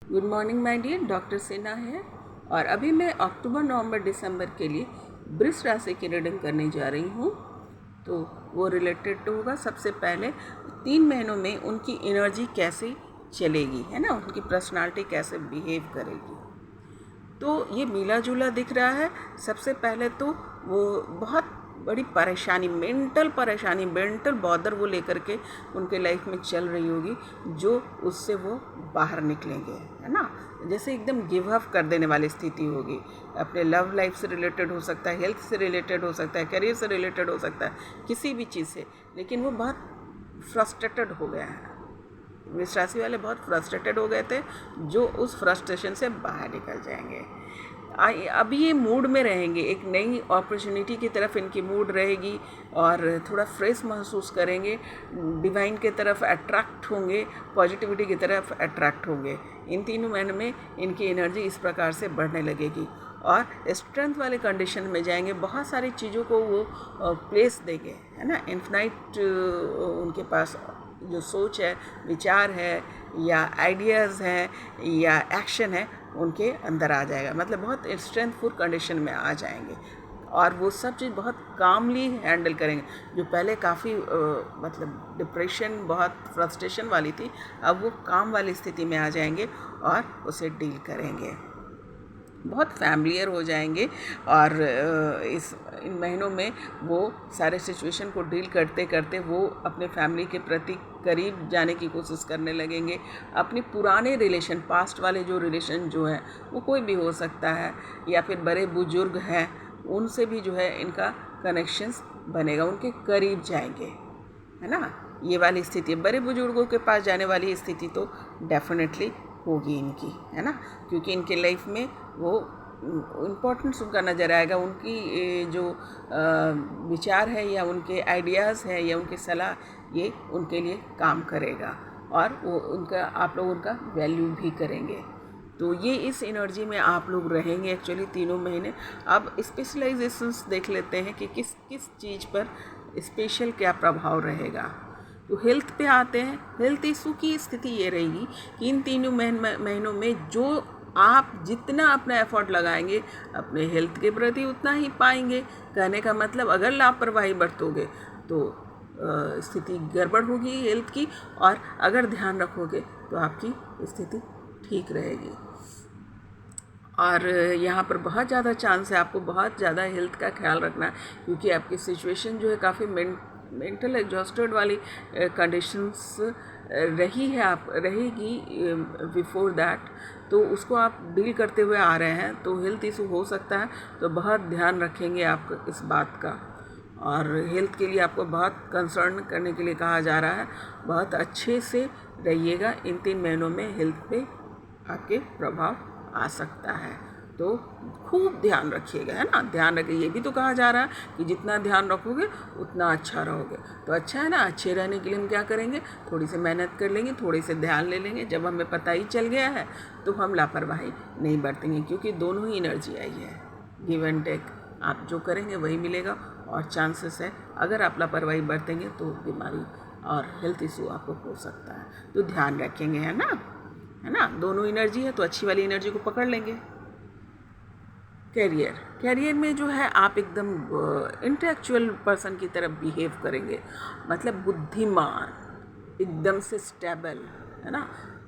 Good morning my dear, doctor Sinha है। और अभी मैं अक्टूबर नवंबर दिसंबर के लिए वृष राशि की रीडिंग करने जा रही हूँ। तो वो रिलेटेड होगा सबसे पहले 3 महीनों में उनकी एनर्जी कैसे चलेगी, है ना, उनकी पर्सनालिटी कैसे बिहेव करेगी। तो ये मिला जुला दिख रहा है। सबसे पहले तो वो बहुत बड़ी परेशानी, मेंटल बॉदर वो लेकर के उनके लाइफ में चल रही होगी, जो उससे वो बाहर निकलेंगे, है ना। जैसे एकदम गिव अप कर देने वाली स्थिति होगी। अपने लव लाइफ से रिलेटेड हो सकता है, हेल्थ से रिलेटेड हो सकता है, करियर से रिलेटेड हो सकता है, किसी भी चीज़ से। लेकिन वो बहुत फ्रस्ट्रेटेड हो गया है। वृष राशि वाले बहुत फ्रस्ट्रेटेड हो गए थे, जो उस फ्रस्ट्रेशन से बाहर निकल जाएंगे। अभी ये मूड में रहेंगे, एक नई अपॉर्चुनिटी की तरफ इनकी मूड रहेगी और थोड़ा फ्रेश महसूस करेंगे, डिवाइन की तरफ अट्रैक्ट होंगे, पॉजिटिविटी की तरफ अट्रैक्ट होंगे। इन 3 महीने में इनकी एनर्जी इस प्रकार से बढ़ने लगेगी और स्ट्रेंथ वाले कंडीशन में जाएंगे। बहुत सारी चीज़ों को वो प्लेस देंगे, है ना। इन्फिनाइट उनके पास जो सोच है, विचार है, या आइडियाज़ हैं, या एक्शन है, उनके अंदर आ जाएगा। मतलब बहुत स्ट्रेंथफुल कंडीशन में आ जाएंगे और वो सब चीज़ बहुत कामली हैंडल करेंगे। जो पहले काफ़ी मतलब डिप्रेशन, बहुत फ्रस्ट्रेशन वाली थी, अब वो काम वाली स्थिति में आ जाएंगे और उसे डील करेंगे, बहुत फैमिलियर हो जाएंगे। और इन महीनों में वो सारे सिचुएशन को डील करते करते वो अपने फैमिली के प्रति करीब जाने की कोशिश करने लगेंगे। अपने पुराने रिलेशन, पास्ट वाले जो रिलेशन जो है, वो कोई भी हो सकता है, या फिर बड़े बुजुर्ग हैं, उनसे भी जो है इनका कनेक्शंस बनेगा, उनके करीब जाएंगे, है ना। ये वाली स्थिति, बड़े बुजुर्गों के पास जाने वाली स्थिति तो डेफिनेटली होगी इनकी, है ना। क्योंकि इनके लाइफ में वो इम्पोर्टेंस उनका नज़र आएगा, उनकी जो विचार है, या उनके आइडियाज़ है, या उनकी सलाह, ये उनके लिए काम करेगा और वो उनका, आप लोग उनका वैल्यू भी करेंगे। तो ये इस एनर्जी में आप लोग रहेंगे एक्चुअली 3 महीने। अब स्पेशलाइजेशंस देख लेते हैं कि किस किस चीज़ पर स्पेशल क्या प्रभाव रहेगा। तो हेल्थ पे आते हैं। हेल्थ इशू की स्थिति ये रहेगी कि इन 3 महीनों में जो आप जितना अपना एफर्ट लगाएंगे अपने हेल्थ के प्रति, उतना ही पाएंगे। कहने का मतलब, अगर लापरवाही बरतोगे तो स्थिति गड़बड़ होगी हेल्थ की, और अगर ध्यान रखोगे तो आपकी स्थिति ठीक रहेगी। और यहाँ पर बहुत ज़्यादा चांस है आपको बहुत ज़्यादा हेल्थ का ख्याल रखना है, क्योंकि आपकी सिचुएशन जो है काफ़ी मेंटल एग्जॉस्टेड वाली कंडीशंस रही है, आप रहेगी बिफोर दैट। तो उसको आप डील करते हुए आ रहे हैं, तो हेल्थ इशू हो सकता है, तो बहुत ध्यान रखेंगे आप इस बात का। और हेल्थ के लिए आपको बहुत कंसर्न करने के लिए कहा जा रहा है। बहुत अच्छे से रहिएगा, इन 3 महीनों में हेल्थ पे आपके प्रभाव आ सकता है, तो खूब ध्यान रखिएगा, है ना। ध्यान रखिए, ये भी तो कहा जा रहा है कि जितना ध्यान रखोगे उतना अच्छा रहोगे। तो अच्छा है ना, अच्छे रहने के लिए हम क्या करेंगे, थोड़ी सी मेहनत कर लेंगे, थोड़ी से ध्यान ले लेंगे। जब हमें पता ही चल गया है तो हम लापरवाही नहीं बरतेंगे, क्योंकि दोनों ही एनर्जी आई है, गिव एंड टेक। आप जो करेंगे वही मिलेगा, और चांसेस है अगर आप लापरवाही बरतेंगे तो बीमारी और हेल्थ इशू आपको हो सकता है। तो ध्यान रखेंगे, है ना। दोनों एनर्जी है तो अच्छी वाली एनर्जी को पकड़ लेंगे। कैरियर में जो है आप एकदम इंटेलेक्चुअल पर्सन की तरफ बिहेव करेंगे, मतलब बुद्धिमान, एकदम से स्टेबल, है ना,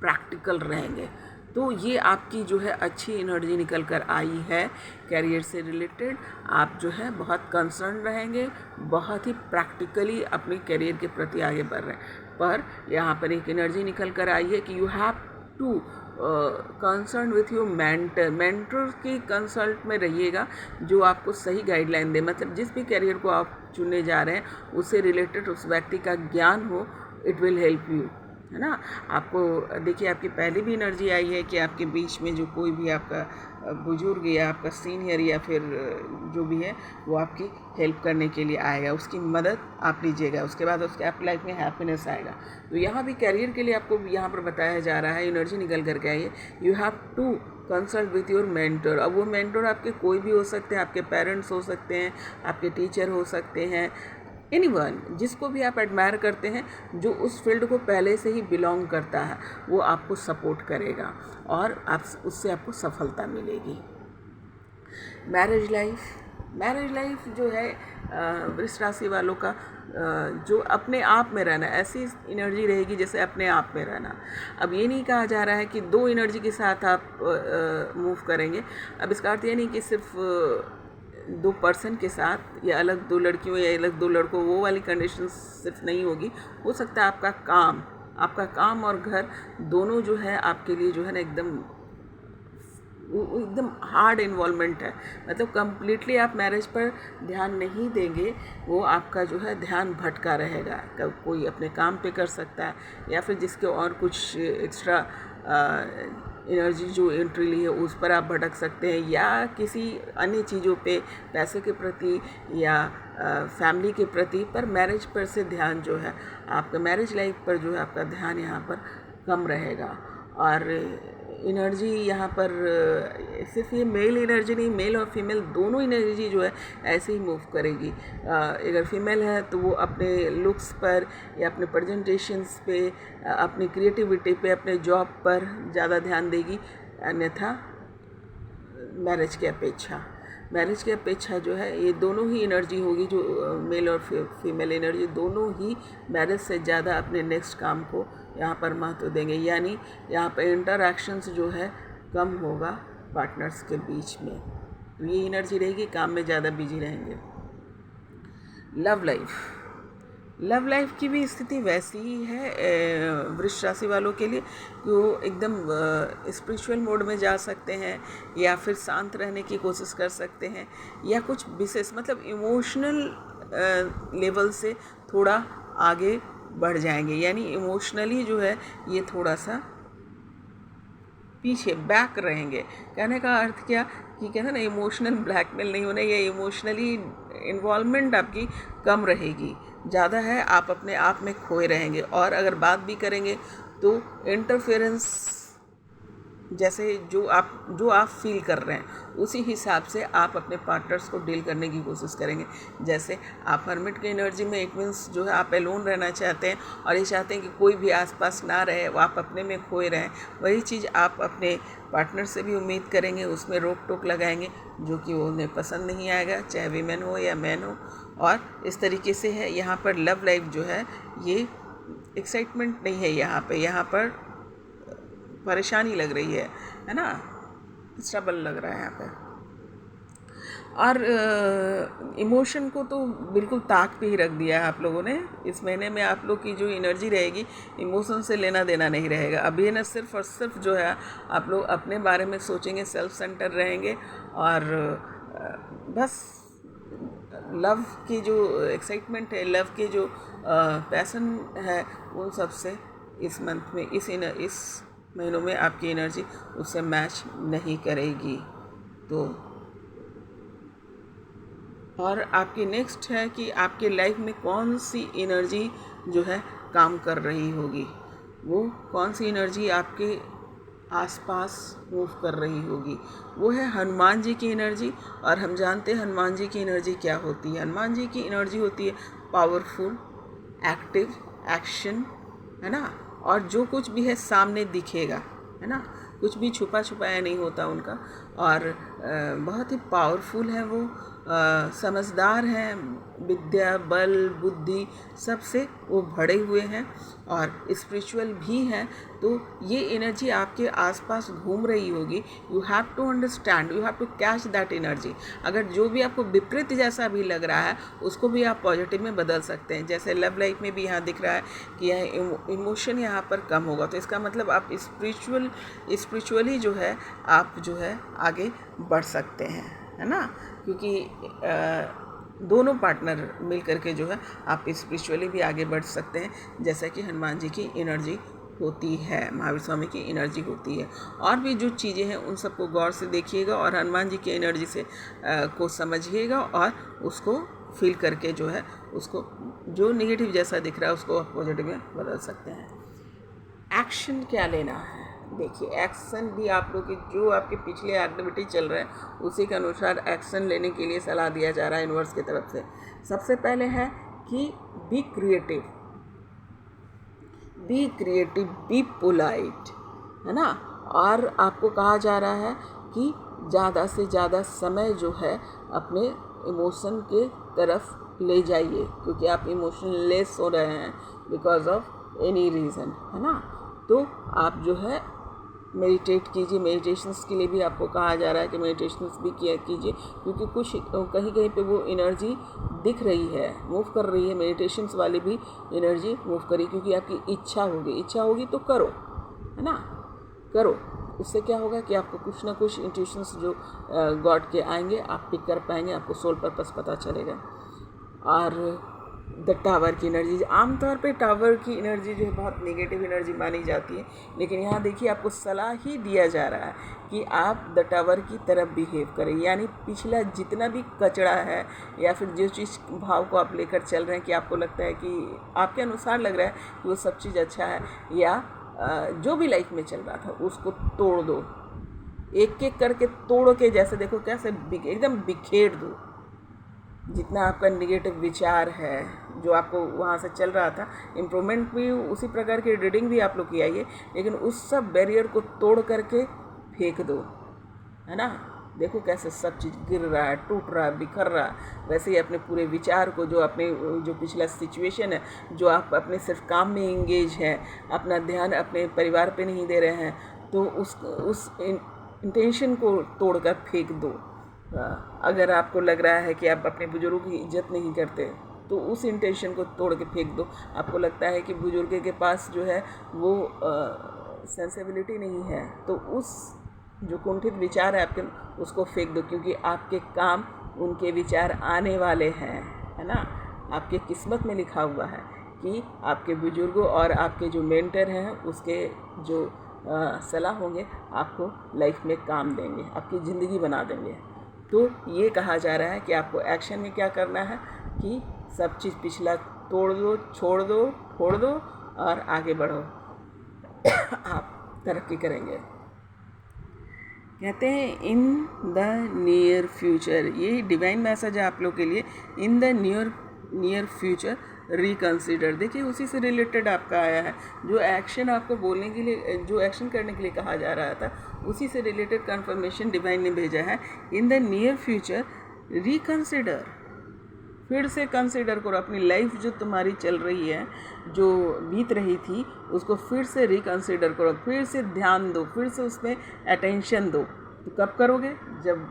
प्रैक्टिकल रहेंगे। तो ये आपकी जो है अच्छी एनर्जी निकल कर आई है कैरियर से रिलेटेड। आप जो है बहुत कंसर्न रहेंगे, बहुत ही प्रैक्टिकली अपने कैरियर के प्रति आगे बढ़ रहे हैं। पर यहाँ पर एक एनर्जी निकल कर आई है कि you have to concern with your mentor की कंसल्ट में रहिएगा, जो आपको सही गाइडलाइन दे। मतलब जिस भी कैरियर को आप चुनने जा रहे हैं उससे रिलेटेड उस व्यक्ति का ज्ञान हो, इट विल हेल्प यू, है ना। आपको देखिए, आपकी पहले भी एनर्जी आई है कि आपके बीच में जो कोई भी आपका बुजुर्ग या आपका सीनियर या फिर जो भी है, वो आपकी हेल्प करने के लिए आएगा, उसकी मदद आप लीजिएगा, उसके बाद उसके आपकी लाइफ में हैप्पीनेस आएगा। तो यहाँ भी कैरियर के लिए आपको यहाँ पर बताया जा रहा है, एनर्जी निकल करके आई है, you have to consult with your mentor. अब वो मेंटर आपके कोई भी हो सकते हैं, आपके पेरेंट्स हो सकते हैं, आपके टीचर हो सकते हैं, एनीवन, जिसको भी आप एडमायर करते हैं, जो उस फील्ड को पहले से ही बिलोंग करता है, वो आपको सपोर्ट करेगा और आप उससे आपको सफलता मिलेगी। मैरिज लाइफ जो है वृष राशि वालों का जो अपने आप में रहना, ऐसी एनर्जी रहेगी जैसे अपने आप में रहना। अब ये नहीं कहा जा रहा है कि दो एनर्जी के साथ आप मूव करेंगे। अब इसका अर्थ ये नहीं कि सिर्फ दो पर्सन के साथ या अलग दो लड़कियों या अलग दो लड़कों, वो वाली कंडीशन सिर्फ नहीं होगी। हो सकता है आपका काम और घर दोनों जो है आपके लिए जो है ना एकदम हार्ड इन्वॉल्वमेंट है। मतलब कम्प्लीटली आप मैरिज पर ध्यान नहीं देंगे, वो आपका जो है ध्यान भटका रहेगा। कोई अपने काम पे कर सकता है या फिर जिसके और कुछ एक्स्ट्रा एनर्जी जो एंट्री ली है उस पर आप भटक सकते हैं, या किसी अन्य चीज़ों पे, पैसे के प्रति या फैमिली के प्रति। पर मैरिज पर से ध्यान जो है आपका, मैरिज लाइफ पर जो है आपका ध्यान यहाँ पर कम रहेगा। और एनर्जी यहाँ पर सिर्फ ये मेल एनर्जी नहीं, मेल और फीमेल दोनों एनर्जी जो है ऐसे ही मूव करेगी। अगर फीमेल है तो वो अपने लुक्स पर या अपने प्रेजेंटेशंस पे, अपनी क्रिएटिविटी पे, अपने जॉब पर ज़्यादा ध्यान देगी, अन्यथा मैरिज की अपेक्षा जो है ये दोनों ही एनर्जी होगी, जो मेल और फीमेल एनर्जी दोनों ही मैरिज से ज़्यादा अपने नेक्स्ट काम को यहाँ पर महत्व देंगे। यानी यहाँ पर इंटरैक्शंस जो है कम होगा पार्टनर्स के बीच में, तो ये एनर्जी रहेगी, काम में ज़्यादा बिजी रहेंगे। लव लाइफ की भी स्थिति वैसी ही है वृष राशि वालों के लिए कि वो एकदम स्पिरिचुअल मोड में जा सकते हैं, या फिर शांत रहने की कोशिश कर सकते हैं, या कुछ विशेष मतलब इमोशनल लेवल से थोड़ा आगे बढ़ जाएंगे। यानी इमोशनली जो है ये थोड़ा सा पीछे बैक रहेंगे। कहने का अर्थ क्या कि कहते हैं ना, इमोशनल ब्लैकमेल नहीं होना, ये इमोशनली इन्वॉल्वमेंट आपकी कम रहेगी, ज़्यादा है, आप अपने आप में खोए रहेंगे। और अगर बात भी करेंगे तो इंटरफेरेंस जैसे जो आप फील कर रहे हैं उसी हिसाब से आप अपने पार्टनर्स को डील करने की कोशिश करेंगे। जैसे आप हर्मिट की एनर्जी में, इट मीन्स जो है आप एलोन रहना चाहते हैं और ये चाहते हैं कि कोई भी आसपास ना रहे, वो आप अपने में खोए रहें। वही चीज़ आप अपने पार्टनर से भी उम्मीद करेंगे, उसमें रोक टोक लगाएंगे जो कि उन्हें पसंद नहीं आएगा, चाहे वीमेन हो या मैन हो। और इस तरीके से है यहाँ पर लव लाइफ जो है ये एक्साइटमेंट नहीं है, यहाँ पर परेशानी लग रही है ना, स्ट्रगल लग रहा है यहाँ पे। और इमोशन को तो बिल्कुल ताक पे ही रख दिया है आप लोगों ने। इस महीने में आप लोग की जो एनर्जी रहेगी इमोशन से लेना देना नहीं रहेगा। अभी ना सिर्फ और सिर्फ जो है आप लोग अपने बारे में सोचेंगे, सेल्फ सेंटर रहेंगे, और बस लव की जो एक्साइटमेंट है, लव के जो पैसन है, उन सब से इस मंथ में, इस महीनों में आपकी एनर्जी उससे मैच नहीं करेगी। तो और आपकी नेक्स्ट है कि आपके लाइफ में कौन सी एनर्जी जो है काम कर रही होगी, वो कौन सी एनर्जी आपके आसपास मूव कर रही होगी, वो है हनुमान जी की एनर्जी। और हम जानते हैं हनुमान जी की एनर्जी क्या होती है। हनुमान जी की एनर्जी होती है पावरफुल, एक्टिव, एक्शन, है ना, और जो कुछ भी है सामने दिखेगा, है ना, कुछ भी छुपा छुपाया नहीं होता उनका। और बहुत ही पावरफुल है वो, समझदार हैं, विद्या, बल, बुद्धि सबसे वो भरे हुए हैं, और स्पिरिचुअल भी हैं। तो ये एनर्जी आपके आसपास घूम रही होगी। You have to understand, you have to catch that energy. अगर जो भी आपको विपरीत जैसा भी लग रहा है उसको भी आप पॉजिटिव में बदल सकते हैं। जैसे लव लाइफ में भी यहाँ दिख रहा है कि यह इमोशन यहाँ पर कम होगा, तो इसका मतलब आप स्पिरिचुअली जो है आप जो है आगे बढ़ सकते हैं, है ना, क्योंकि दोनों पार्टनर मिल करके जो है आप स्पिरिचुअली भी आगे बढ़ सकते हैं, जैसा कि हनुमान जी की एनर्जी होती है, महावीर स्वामी की एनर्जी होती है। और भी जो चीज़ें हैं उन सबको गौर से देखिएगा और हनुमान जी की एनर्जी से को समझिएगा, और उसको फील करके जो है उसको जो नेगेटिव जैसा दिख रहा है उसको आप पॉजिटिव में बदल सकते हैं। एक्शन क्या लेना है, देखिए एक्शन भी आप लोग की जो आपके पिछले एक्टिविटी चल रहे हैं उसी के अनुसार एक्शन लेने के लिए सलाह दिया जा रहा है यूनिवर्स की तरफ से। सबसे पहले है कि बी क्रिएटिव, बी पोलाइट, है ना। और आपको कहा जा रहा है कि ज़्यादा से ज़्यादा समय जो है अपने इमोशन के तरफ ले जाइए, क्योंकि आप इमोशनलेस हो रहे हैं बिकॉज ऑफ एनी रीज़न, है ना। तो आप जो है मेडिटेट कीजिए। मेडिटेशंस के लिए भी आपको कहा जा रहा है कि मेडिटेशंस भी किया कीजिए, क्योंकि कुछ कहीं कहीं पे वो एनर्जी दिख रही है, मूव कर रही है। मेडिटेशंस वाली भी एनर्जी मूव करी, क्योंकि आपकी इच्छा होगी तो करो, है ना, करो। उससे क्या होगा कि आपको कुछ ना कुछ इंट्यूशंस जो गॉड के आएंगे आप पिक कर पाएंगे, आपको सोल पर्पस पता चलेगा। और द टावर की एनर्जी, आमतौर पे टावर की एनर्जी जो है बहुत नेगेटिव एनर्जी मानी जाती है, लेकिन यहाँ देखिए आपको सलाह ही दिया जा रहा है कि आप द टावर की तरफ बिहेव करें। यानी पिछला जितना भी कचरा है या फिर जो चीज़ भाव को आप लेकर चल रहे हैं कि आपको लगता है कि आपके अनुसार लग रहा है कि वो सब चीज़ अच्छा है, या जो भी लाइफ में चल रहा था उसको तोड़ दो, एक एक करके तोड़ के, जैसे देखो कैसे एकदम बिखेर दो। जितना आपका नेगेटिव विचार है जो आपको वहाँ से चल रहा था, इम्प्रूवमेंट भी उसी प्रकार की रीडिंग भी आप लोग की आई है, लेकिन उस सब बैरियर को तोड़ करके फेंक दो, है ना। देखो कैसे सब चीज़ गिर रहा है, टूट रहा है, बिखर रहा है। वैसे ही अपने पूरे विचार को, जो अपने जो पिछला सिचुएशन है, जो आप अपने सिर्फ काम में इंगेज है, अपना ध्यान अपने परिवार पे नहीं दे रहे हैं, तो उस इंटेंशन को तोड़कर फेंक दो। अगर आपको लग रहा है कि आप अपने बुजुर्गों की इज्जत नहीं करते, तो उस इंटेंशन को तोड़ के फेंक दो। आपको लगता है कि बुजुर्ग के पास जो है वो सेंसिबिलिटी नहीं है, तो उस जो कुंठित विचार है आपके, उसको फेंक दो, क्योंकि आपके काम उनके विचार आने वाले हैं, है ना। आपके किस्मत में लिखा हुआ है कि आपके बुजुर्गों और आपके जो मेंटर हैं उसके जो सलाह होंगे आपको लाइफ में काम देंगे, आपकी ज़िंदगी बना देंगे। तो ये कहा जा रहा है कि आपको एक्शन में क्या करना है कि सब चीज़ पिछला तोड़ दो, छोड़ दो, फोड़ दो और आगे बढ़ो। आप तरक्की करेंगे। कहते हैं इन द नियर फ्यूचर, ये डिवाइन मैसेज है आप लोग के लिए। In the near future reconsider, देखिए उसी से रिलेटेड आपका आया है। जो एक्शन आपको बोलने के लिए, जो एक्शन करने के लिए कहा जा रहा था, उसी से रिलेटेड कंफर्मेशन डिवाइन ने भेजा है। In the near future reconsider, फिर से कंसिडर करो अपनी लाइफ जो तुम्हारी चल रही है, जो बीत रही थी, उसको फिर से रिकंसिडर करो, फिर से ध्यान दो, फिर से उसमें अटेंशन दो। तो कब करोगे? जब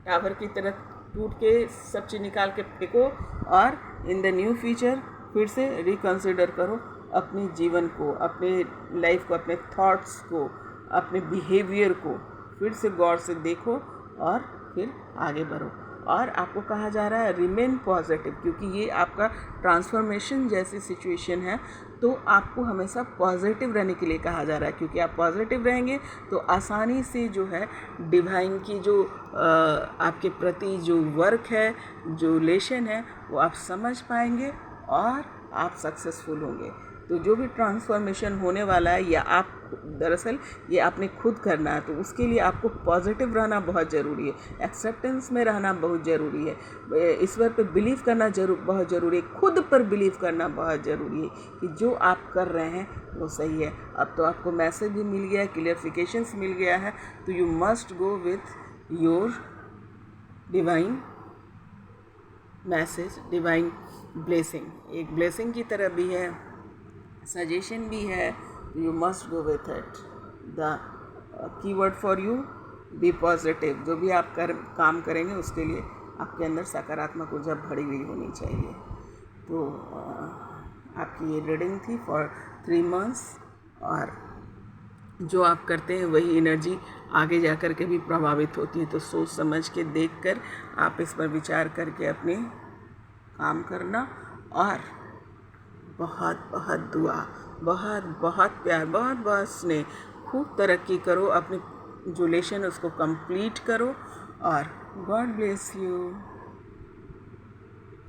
टावर की तरह टूट के सब चीज़ निकाल के फेंको, और इन द न्यू फ्यूचर फिर से रिकंसिडर करो अपने जीवन को, अपने लाइफ को, अपने थॉट्स को, अपने बिहेवियर को फिर से गौर से देखो और फिर आगे बढ़ो। और आपको कहा जा रहा है रिमेन पॉजिटिव, क्योंकि ये आपका ट्रांसफॉर्मेशन जैसी सिचुएशन है, तो आपको हमेशा पॉजिटिव रहने के लिए कहा जा रहा है, क्योंकि आप पॉजिटिव रहेंगे तो आसानी से जो है डिवाइन की जो आपके प्रति जो वर्क है, जो लेशन है, वो आप समझ पाएंगे और आप सक्सेसफुल होंगे। तो जो भी ट्रांसफॉर्मेशन होने वाला है, या आप दरअसल ये आपने खुद करना है, तो उसके लिए आपको पॉजिटिव रहना बहुत ज़रूरी है, एक्सेप्टेंस में रहना बहुत ज़रूरी है, ईश्वर पे बिलीव करना बहुत ज़रूरी है, खुद पर बिलीव करना बहुत ज़रूरी है कि जो आप कर रहे हैं वो सही है। अब तो आपको मैसेज भी मिल गया है, क्लियरिफिकेशंस मिल गया है, तो you must go with your divine message, divine blessing. एक ब्लेसिंग की तरह भी है, सजेशन भी है, you must go with it. The keyword for you, be positive. जो भी आप काम करेंगे उसके लिए आपके अंदर सकारात्मक ऊर्जा भरी हुई होनी चाहिए। तो आपकी ये रीडिंग थी फॉर 3 months, और जो आप करते हैं वही एनर्जी आगे जा कर के भी प्रभावित होती है। तो सोच समझ के देख कर आप इस पर विचार करके अपने काम करना, और बहुत बहुत दुआ, बहुत बहुत प्यार, बहुत बहुत स्नेह, खूब तरक्की करो, अपनी जो लेशन उसको कंप्लीट करो, और गॉड ब्लेस यू।